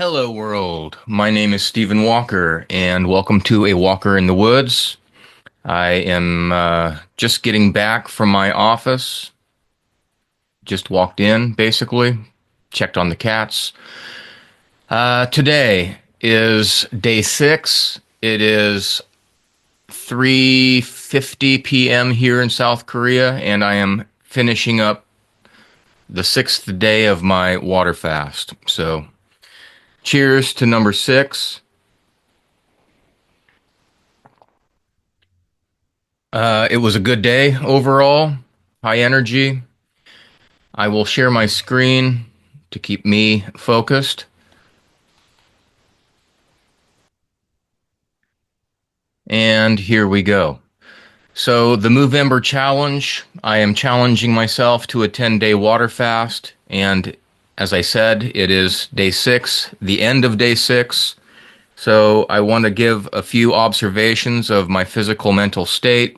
Hello, world. My name is Stephen Walker, and welcome to A Walker in the Woods. I am just getting back from my office. Just walked in, basically, checked on the cats. Today is day 6. It is 3:50 p.m. here in South Korea, and I am finishing up the 6th day of my water fast. So, cheers to number 6. It was a good day overall, high energy. I will share my screen to keep me focused. And here we go. So, the MOVEmber challenge, I am challenging myself to a 10-day water fast. And as I said, it is day 6, the end of day 6. So, I want to give a few observations of my physical mental state.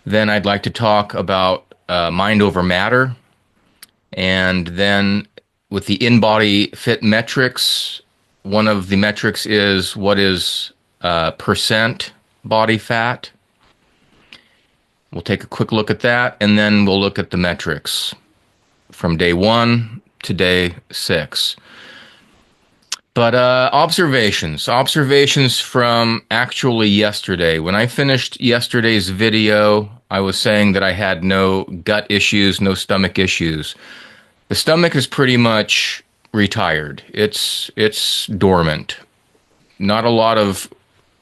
Then, I'd like to talk about mind over matter. And then with the InBody fit metrics, one of the metrics is what is percent body fat. We'll take a quick look at that, and then we'll look at the metrics from day 1 to day 6. But observations from actually yesterday. When I finished yesterday's video, I was saying that I had no gut issues, no stomach issues. The stomach is pretty much retired. It's dormant. Not a lot of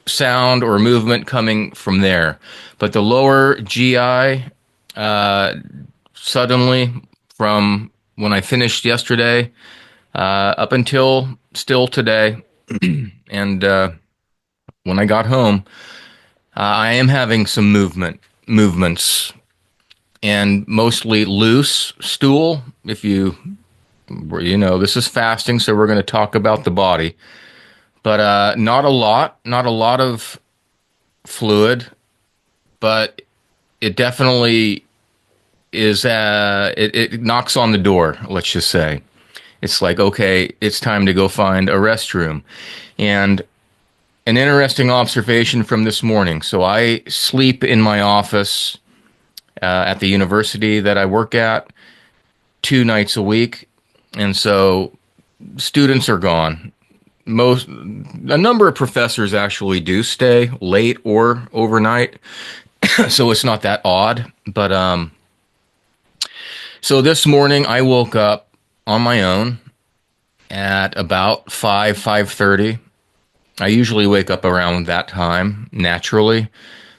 sound or movement coming from there. But the lower GI, suddenly from when I finished yesterday up until still today, and when I got home, I am having some movements, and mostly loose stool. If this is fasting, so we're going to talk about the body, but not a lot of fluid, but it definitely is. It knocks on the door. Let's just say it's like, okay, it's time to go find a restroom, and an interesting observation from this morning. So I sleep in my office at the university that I work at 2 nights a week. And so students are gone. A number of professors actually do stay late or overnight. So it's not that odd. But so this morning I woke up on my own at about 5:30. I usually wake up around that time naturally,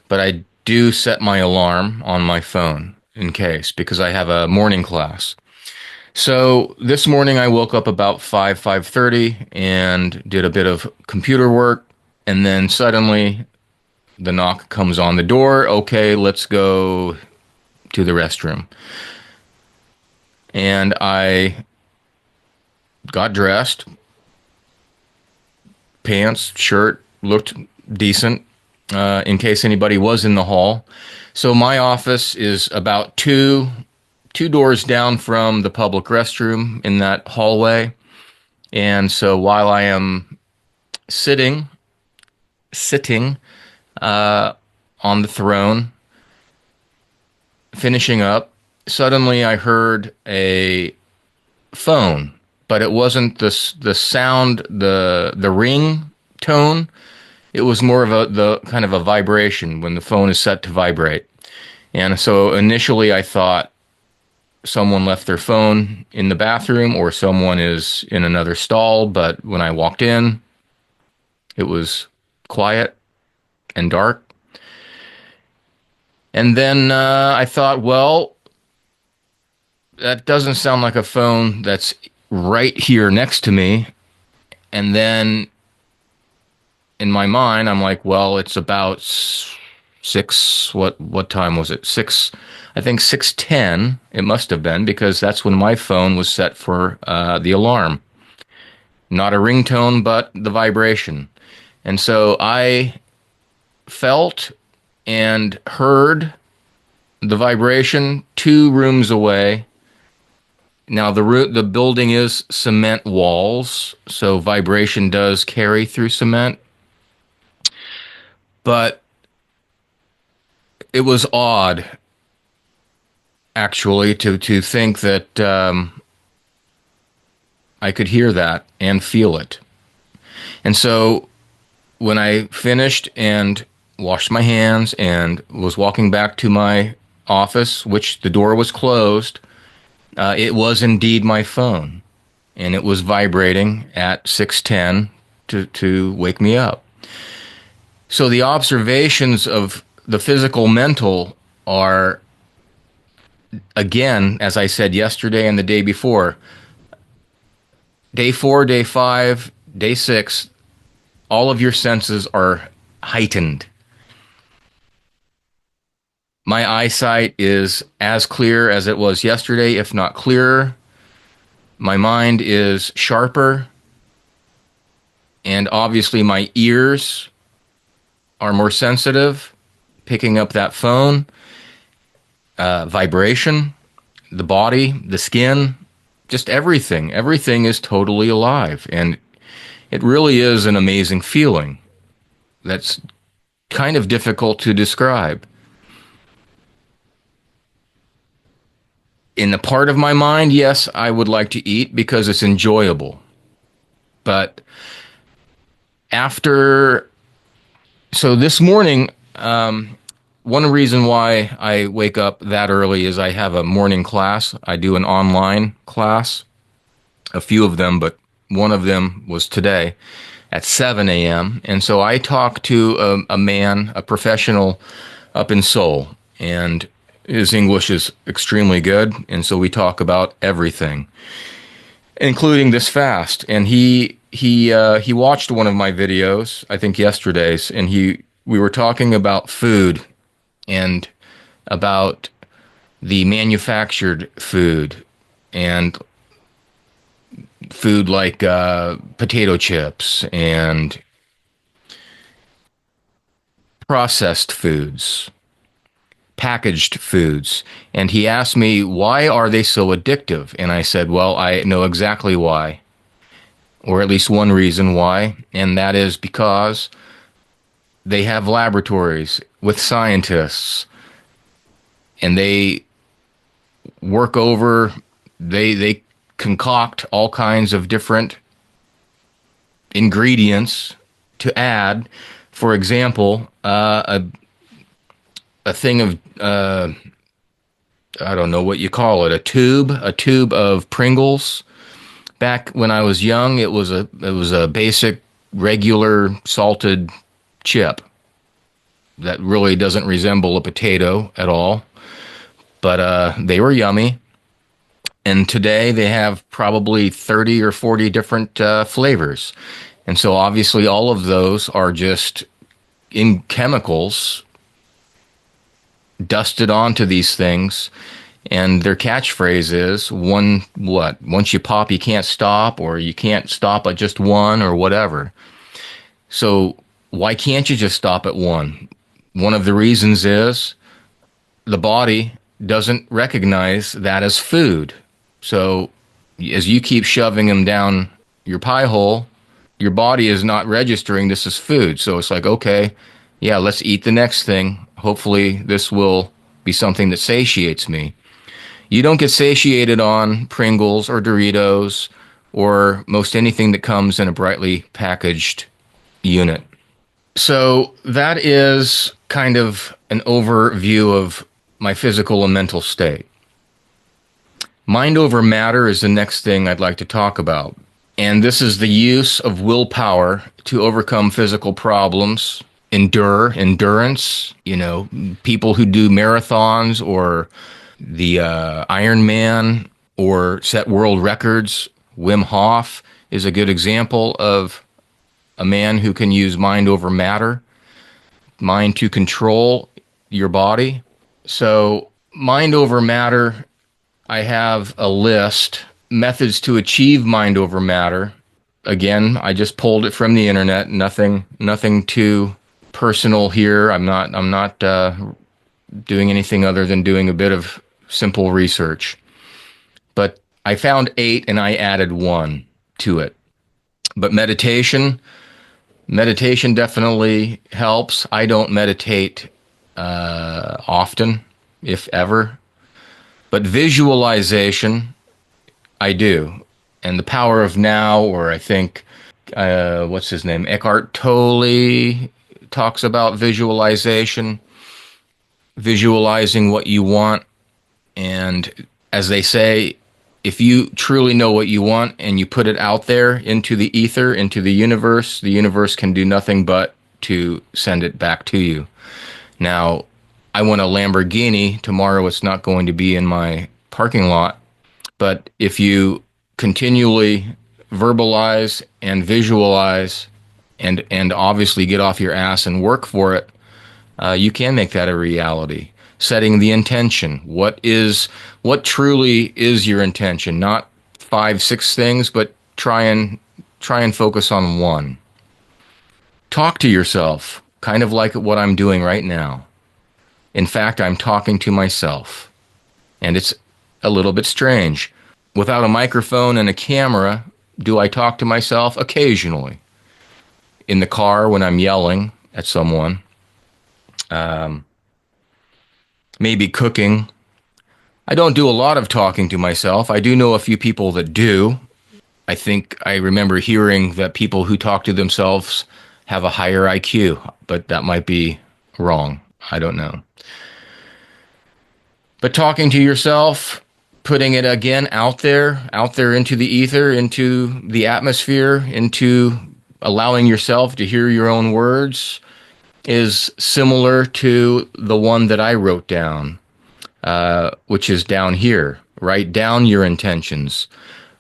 but I do set my alarm on my phone in case, because I have a morning class. So this morning I woke up about 5:30 and did a bit of computer work, and then suddenly the knock comes on the door. Okay, let's go to the restroom. And I got dressed, pants, shirt, looked decent, in case anybody was in the hall. So my office is about two doors down from the public restroom in that hallway. And so while I am sitting on the throne, finishing up, suddenly I heard a phone, but it wasn't the sound, the ring tone. It was more of the kind of a vibration when the phone is set to vibrate. And so initially I thought someone left their phone in the bathroom or someone is in another stall. But when I walked in, it was quiet and dark. And then I thought, well, that doesn't sound like a phone that's right here next to me. And then in my mind, I'm like, well, it's about 6. What time was it? 6. I think 6:10. It must have been, because that's when my phone was set for the alarm. Not a ringtone, but the vibration. And so I felt and heard the vibration 2 rooms away, Now the building is cement walls, so vibration does carry through cement. But it was odd, actually, to think that I could hear that and feel it. And so when I finished and washed my hands and was walking back to my office, which the door was closed, it was indeed my phone, and it was vibrating at 6:10 to wake me up. So the observations of the physical mental are, again, as I said yesterday and the day before, day 4, day 5, day 6, all of your senses are heightened. My eyesight is as clear as it was yesterday, if not clearer. My mind is sharper. And obviously my ears are more sensitive, picking up that phone, vibration, the body, the skin, just everything. Everything is totally alive. And it really is an amazing feeling that's kind of difficult to describe. In the part of my mind, yes, I would like to eat because it's enjoyable. But so this morning, one reason why I wake up that early is I have a morning class. I do an online class, a few of them, but one of them was today at 7 a.m. And so I talked to a man, a professional up in Seoul, and his English is extremely good. And so we talk about everything, including this fast. And he watched one of my videos, I think yesterday's, and we were talking about food and about the manufactured food and food like potato chips and processed foods, packaged foods. And he asked me, why are they so addictive? And I said, well, I know exactly why, or at least one reason why, and that is because they have laboratories with scientists, and they they concoct all kinds of different ingredients to add. For example, a thing of I don't know what you call it, a tube of Pringles. Back when I was young, it was a basic regular salted chip that really doesn't resemble a potato at all, but they were yummy. And today they have probably 30 or 40 different flavors. And so obviously all of those are just in chemicals dusted onto these things. And their catchphrase is once you pop, you can't stop, or you can't stop at just one, or whatever. So why can't you just stop at one? One of the reasons is the body doesn't recognize that as food. So as you keep shoving them down your pie hole, your body is not registering this as food. So it's like, okay, yeah, let's eat the next thing. Hopefully this will be something that satiates me. You don't get satiated on Pringles or Doritos or most anything that comes in a brightly packaged unit. So that is kind of an overview of my physical and mental state. Mind over matter is the next thing I'd like to talk about. And this is the use of willpower to overcome physical problems, endurance, people who do marathons or the Iron Man or set world records. Wim Hof is a good example of a man who can use mind over matter, mind to control your body. So mind over matter, I have a list, methods to achieve mind over matter. Again, I just pulled it from the internet. Nothing too personal here. I'm not doing anything other than doing a bit of simple research. But I found 8 and I added 1 to it. But meditation definitely helps. I don't meditate often, if ever. But visualization, I do. And the power of now, or I think, what's his name? Eckhart Tolle talks about visualization, visualizing what you want. And as they say, if you truly know what you want and you put it out there into the ether, into the universe can do nothing but to send it back to you. Now, I want a Lamborghini. Tomorrow it's not going to be in my parking lot. But if you continually verbalize and visualize and obviously get off your ass and work for it, you can make that a reality. Setting the intention. What truly is your intention? Not 5, 6 things, but try and focus on one. Talk to yourself, kind of like what I'm doing right now. In fact, I'm talking to myself. And it's a little bit strange. Without a microphone and a camera, do I talk to myself? Occasionally. In the car when I'm yelling at someone. Maybe cooking. I don't do a lot of talking to myself. I do know a few people that do. I think I remember hearing that people who talk to themselves have a higher IQ, but that might be wrong. I don't know. But talking to yourself, putting it again out there into the ether, into the atmosphere, into allowing yourself to hear your own words is similar to the one that I wrote down, which is down here. Write down your intentions.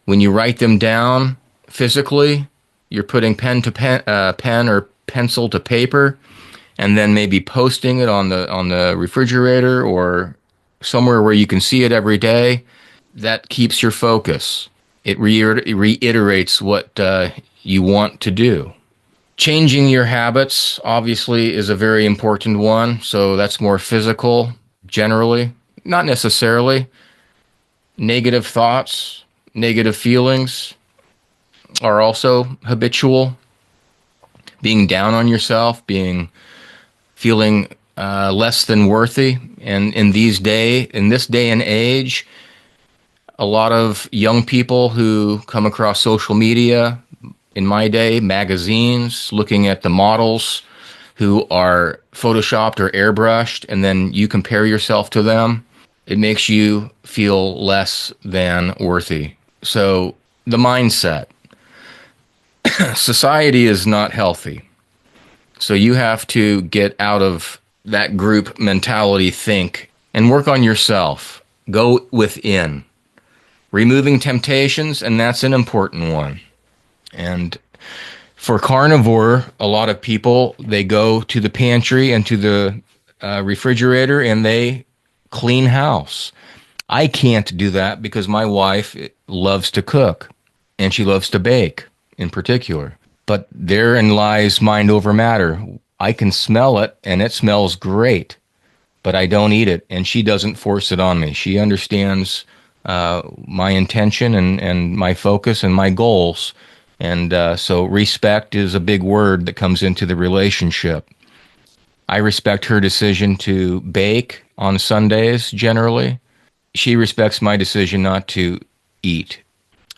When you write them down physically, you're putting pen or pencil to paper, and then maybe posting it on the refrigerator or somewhere where you can see it every day. That keeps your focus. It reiterates what you want to do. Changing your habits, obviously, is a very important one. So that's more physical, generally. Not necessarily. Negative thoughts, negative feelings are also habitual. Being down on yourself, feeling less than worthy. And in this day and age, a lot of young people who come across social media, in my day, magazines, looking at the models who are photoshopped or airbrushed, and then you compare yourself to them, it makes you feel less than worthy. So the mindset. Society is not healthy. So you have to get out of that group mentality, think, and work on yourself. Go within. Removing temptations, and that's an important one. And for carnivore, a lot of people, they go to the pantry and to the refrigerator and they clean house. I can't do that because my wife loves to cook and she loves to bake in particular. But therein lies mind over matter. I can smell it and it smells great, but I don't eat it, and she doesn't force it on me. She understands my intention and my focus and my goals. And so respect is a big word that comes into the relationship. I respect her decision to bake on Sundays generally. She respects my decision not to eat.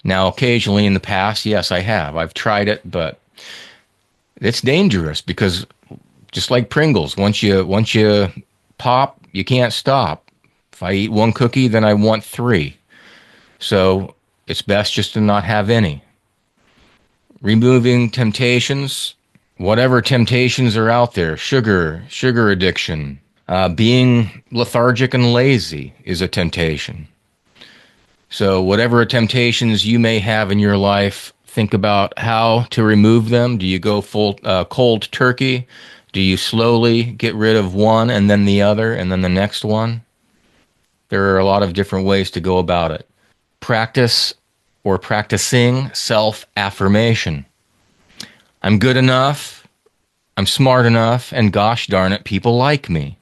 Now, occasionally in the past, yes, I have. I've tried it, but it's dangerous because just like Pringles, once you pop, you can't stop. If I eat one cookie, then I want 3. So it's best just to not have any. Removing temptations, whatever temptations are out there, sugar addiction, being lethargic and lazy is a temptation. So whatever temptations you may have in your life, think about how to remove them. Do you go full cold turkey? Do you slowly get rid of one and then the other and then the next one? There are a lot of different ways to go about it. Practicing self-affirmation. I'm good enough, I'm smart enough, and gosh darn it, people like me.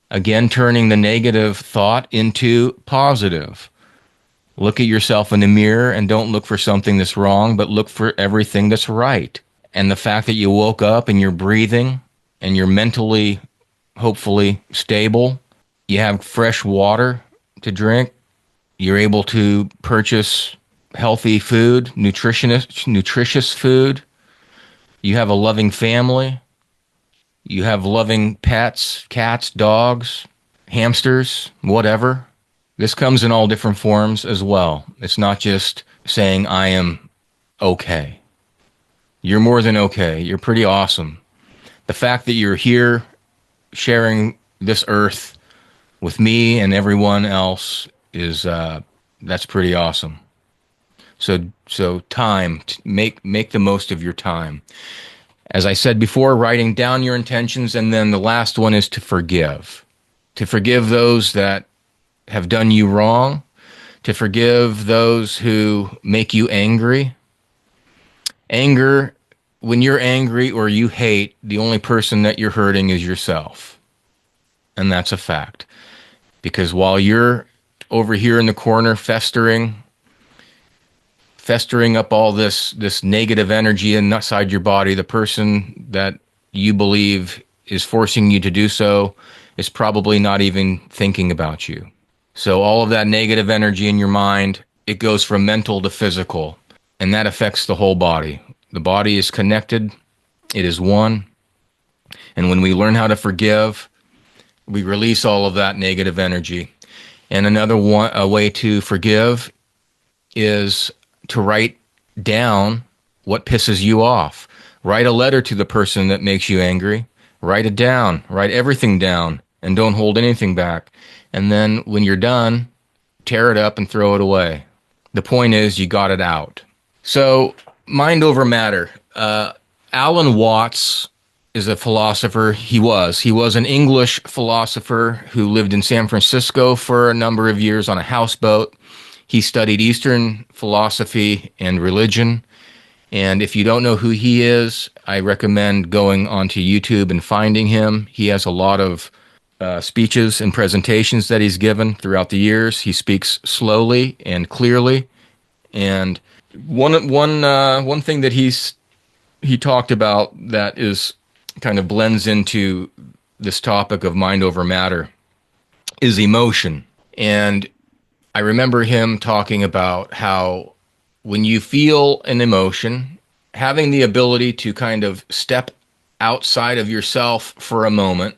Again, turning the negative thought into positive. Look at yourself in the mirror and don't look for something that's wrong, but look for everything that's right. And the fact that you woke up and you're breathing and you're mentally, hopefully, stable, you have fresh water to drink, you're able to purchase healthy food, nutritious food, you have a loving family, you have loving pets, cats, dogs, hamsters, whatever. This comes in all different forms as well. It's not just saying, I am okay. You're more than okay. You're pretty awesome. The fact that you're here sharing this earth with me and everyone else is, that's pretty awesome. So time, make the most of your time. As I said before, writing down your intentions, and then the last one is to forgive. To forgive those that have done you wrong, to forgive those who make you angry. Anger, when you're angry or you hate, the only person that you're hurting is yourself. And that's a fact. Because while you're over here in the corner festering up all this negative energy inside your body, the person that you believe is forcing you to do so is probably not even thinking about you. So all of that negative energy in your mind, it goes from mental to physical, and that affects the whole body. The body is connected. It is one. And when we learn how to forgive, we release all of that negative energy. And a way to forgive is to write down what pisses you off. Write a letter to the person that makes you angry. Write it down. Write everything down, and don't hold anything back. And then when you're done, tear it up and throw it away. The point is, you got it out. So, mind over matter. Alan Watts is a philosopher. He was an English philosopher who lived in San Francisco for a number of years on a houseboat. He studied Eastern philosophy and religion. And if you don't know who he is, I recommend going onto YouTube and finding him. He has a lot of speeches and presentations that he's given throughout the years. He speaks slowly and clearly. And one thing that he talked about that is kind of blends into this topic of mind over matter is emotion. And I remember him talking about how when you feel an emotion, having the ability to kind of step outside of yourself for a moment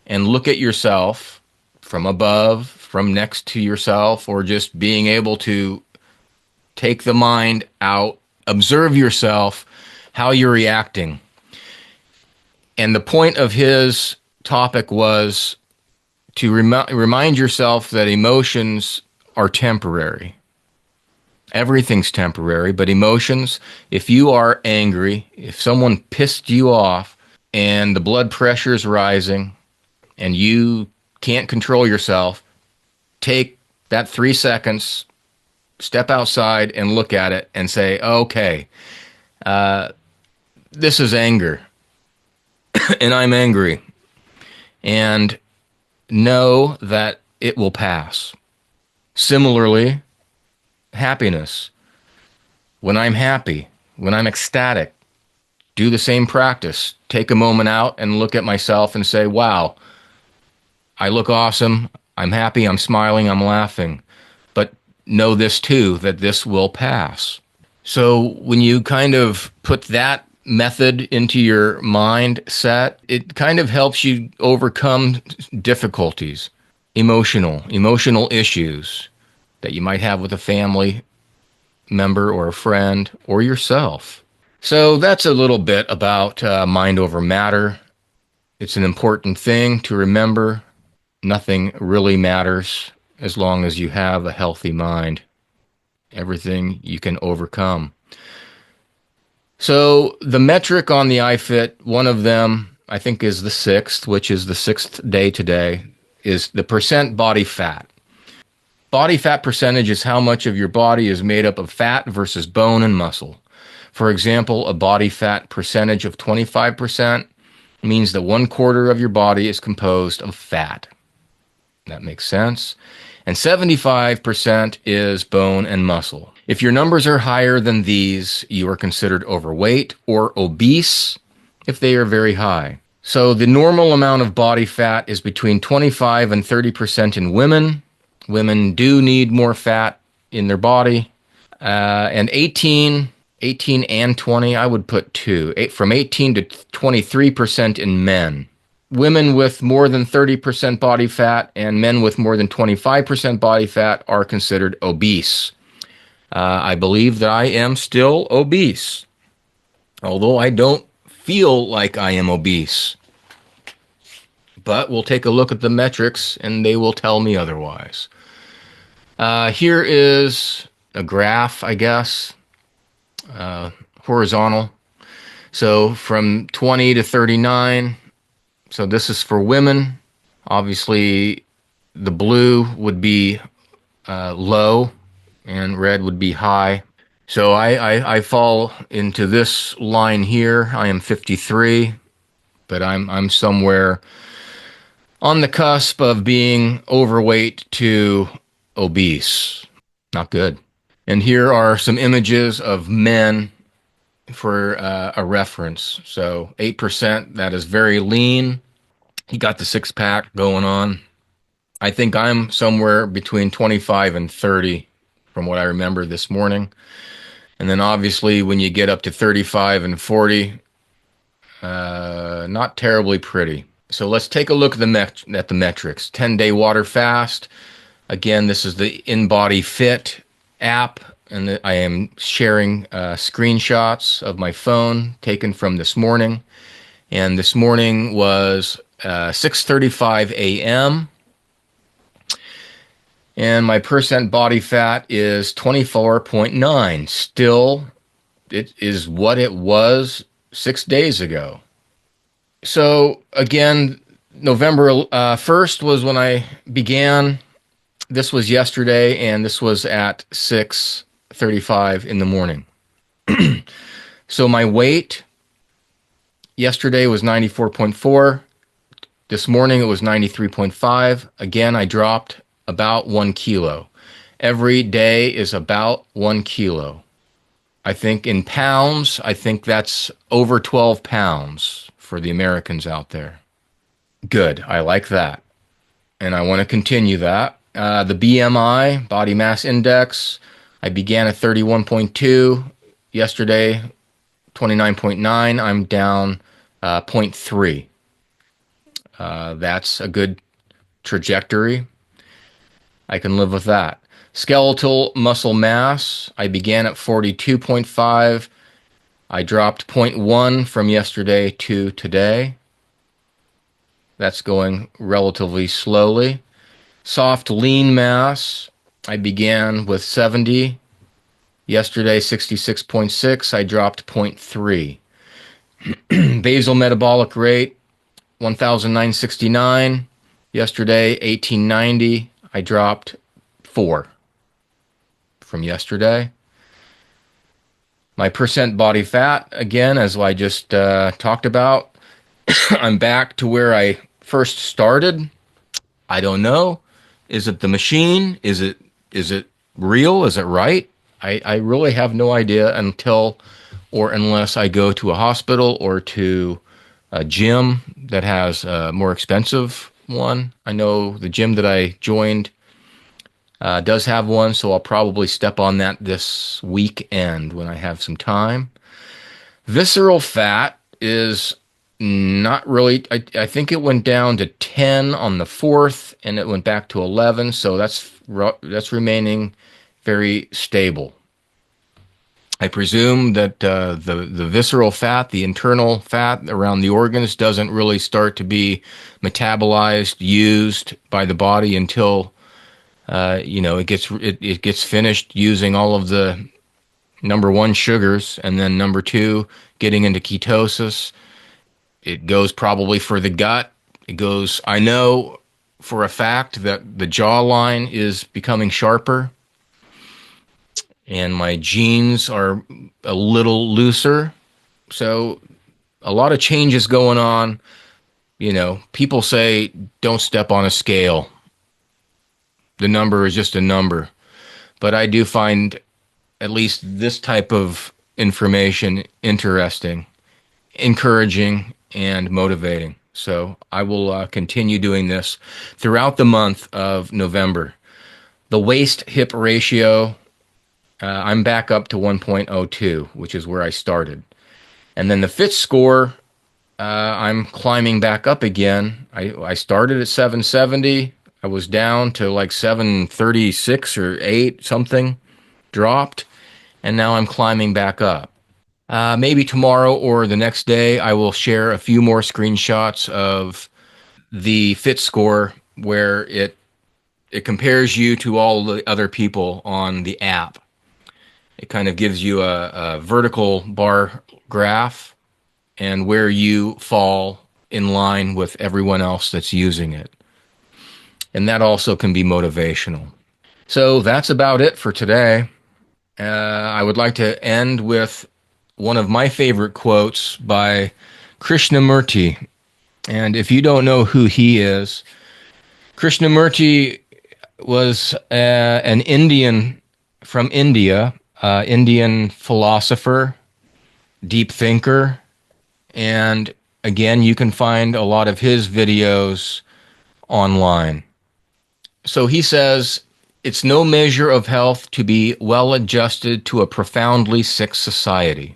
and look at yourself from above, from next to yourself, or just being able to take the mind out, observe yourself, how you're reacting. And the point of his topic was to remind yourself that emotions are temporary. Everything's temporary, but emotions, if you are angry, if someone pissed you off and the blood pressure is rising and you can't control yourself, take that 3 seconds, step outside and look at it and say, okay, this is anger and I'm angry, and know that it will pass. Similarly, happiness. When I'm happy, when I'm ecstatic, do the same practice. Take a moment out and look at myself and say, wow, I look awesome. I'm happy. I'm smiling. I'm laughing. But know this too, that this will pass. So when you kind of put that method into your mindset, it kind of helps you overcome difficulties, emotional issues that you might have with a family member or a friend or yourself. So that's a little bit about mind over matter. It's an important thing to remember. Nothing really matters as long as you have a healthy mind. Everything you can overcome. So the metric on the iFit, one of them, I think, is the 6th, which is the 6th day today, is the percent body fat. Body fat percentage is how much of your body is made up of fat versus bone and muscle. For example, a body fat percentage of 25% means that 1/4 of your body is composed of fat. That makes sense. and 75% is bone and muscle. If your numbers are higher than these, you are considered overweight or obese if they are very high. So the normal amount of body fat is between 25 and 30% in women. Women do need more fat in their body. And 18 and 20, I would put two. From 18 to 23% in men. Women with more than 30% body fat and men with more than 25% body fat are considered obese. I believe that I am still obese, although I don't feel like I am obese. But we'll take a look at the metrics and they will tell me otherwise. Here is a graph, I guess, horizontal. So from 20 to 39. So this is for women. Obviously, the blue would be low and red would be high. So I fall into this line here. I am 53, but I'm somewhere on the cusp of being overweight to obese. Not good. And here are some images of men for a reference. So 8%, that is very lean. He got the six pack going on. I think I'm somewhere between 25 and 30 from what I remember this morning. And then obviously when you get up to 35 and 40, not terribly pretty. So let's take a look at the metrics. 10-day water fast. Again, this is the InBody Fit app, and I am sharing screenshots of my phone taken from this morning. And this morning was 6:35 a.m. And my percent body fat is 24.9. Still, it is what it was 6 days ago. So again, November 1st was when I began. This was yesterday, and this was at 6:35 in the morning. So my weight yesterday was 94.4. This morning it was 93.5. Again, I dropped about 1 kilo. Every day is about 1 kilo. I think in pounds, I think that's over 12 pounds for the Americans out there. Good. I like that. And I want to continue that. The BMI, body mass index, I began at 31.2. Yesterday, 29.9. I'm down 0.3. That's a good trajectory. I can live with that. Skeletal muscle mass, I began at 42.5. I dropped 0.1 from yesterday to today. That's going relatively slowly. Soft lean mass, I began with 70. Yesterday, 66.6. I dropped 0.3. Basal metabolic rate, 1,969. Yesterday, 1,890. I dropped 4 from yesterday. My percent body fat, again, as I just talked about, I'm back to where I first started. I don't know. Is it the machine? Is it real? Is it right? I really have no idea until or unless I go to a hospital or to a gym that has a more expensive one. I know the gym that I joined does have one, so I'll probably step on that this weekend when I have some time. Visceral fat is not really, I think it went down to 10 on the 4th, and it went back to 11, so that's remaining very stable. I presume that the visceral fat, the internal fat around the organs, doesn't really start to be metabolized, used by the body until it gets finished using all of the number one sugars, and then number two getting into ketosis. It goes probably for the gut. I know for a fact that the jawline is becoming sharper and my jeans are a little looser. So a lot of changes going on. People say don't step on a scale. the number is just a number. But I do find at least this type of information interesting, encouraging, and motivating. So I will continue doing this throughout the month of November. The waist hip ratio, I'm back up to 1.02, which is where I started. And then the fit score, I'm climbing back up again. I started at 770. I was down to like 736 or 8 something, dropped, and now I'm climbing back up. Maybe tomorrow or the next day, I will share a few more screenshots of the fit score where it compares you to all the other people on the app. It kind of gives you a vertical bar graph and where you fall in line with everyone else that's using it. And that also can be motivational. So that's about it for today. I would like to end with one of my favorite quotes by Krishnamurti. And if you don't know who he is, Krishnamurti was an Indian from India, Indian philosopher, deep thinker, and again, you can find a lot of his videos online. So he says, it's no measure of health to be well adjusted to a profoundly sick society.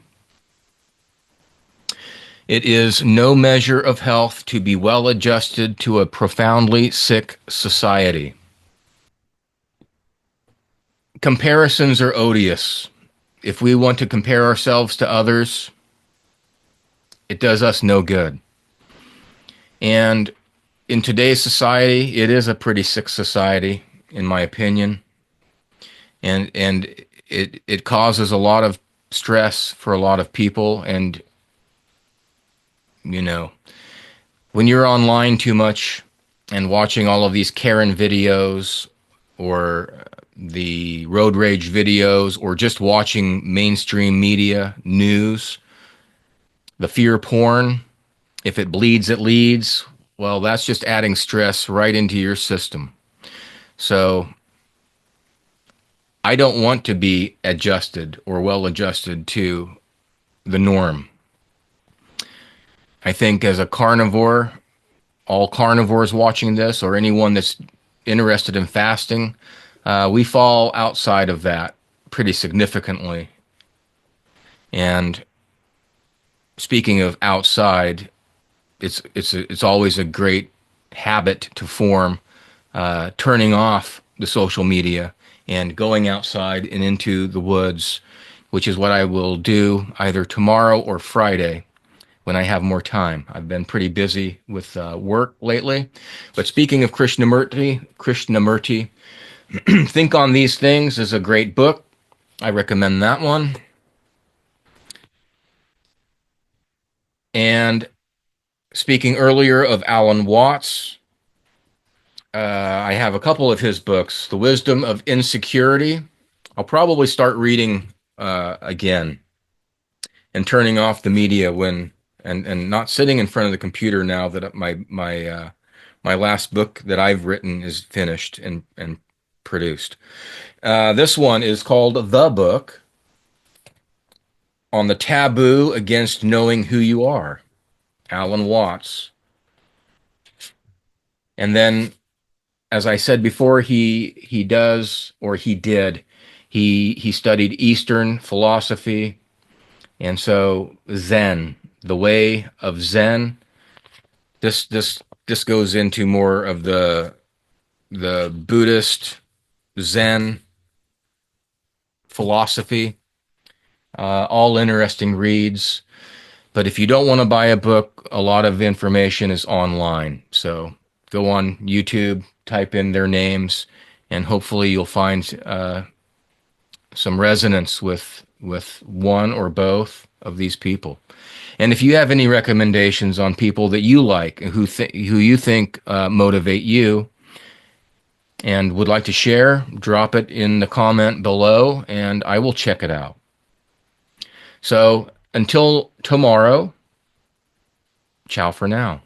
It is no measure of health to be well adjusted to a profoundly sick society. Comparisons are odious. If we want to compare ourselves to others, it does us no good. And in today's society, it is a pretty sick society, in my opinion. And it causes a lot of stress for a lot of people. And, you know, when you're online too much and watching all of these Karen videos or the road rage videos or just watching mainstream media, news, the fear porn, if it bleeds, it leads. Well, that's just adding stress right into your system. So I don't want to be adjusted or well adjusted to the norm. I think as a carnivore, all carnivores watching this or anyone that's interested in fasting, we fall outside of that pretty significantly. And speaking of outside, it's always a great habit to form, turning off the social media and going outside and into the woods, which is what I will do either tomorrow or Friday when I have more time. I've been pretty busy with work lately. But speaking of Krishnamurti, Think on These Things is a great book. I recommend that one. And speaking earlier of Alan Watts, I have a couple of his books. The Wisdom of Insecurity. I'll probably start reading again and turning off the media when and not sitting in front of the computer now that my last book that I've written is finished and produced. This one is called The Book on the Taboo Against Knowing Who You Are, Alan Watts. And then, as I said before, he studied Eastern philosophy, and so Zen, the way of Zen. This goes into more of the Buddhist Zen philosophy. All interesting reads. But if you don't want to buy a book, a lot of information is online. So go on YouTube, type in their names, and hopefully you'll find some resonance with one or both of these people. And if you have any recommendations on people that you like, who you think motivate you, and would like to share, drop it in the comment below, and I will check it out. So until tomorrow, ciao for now.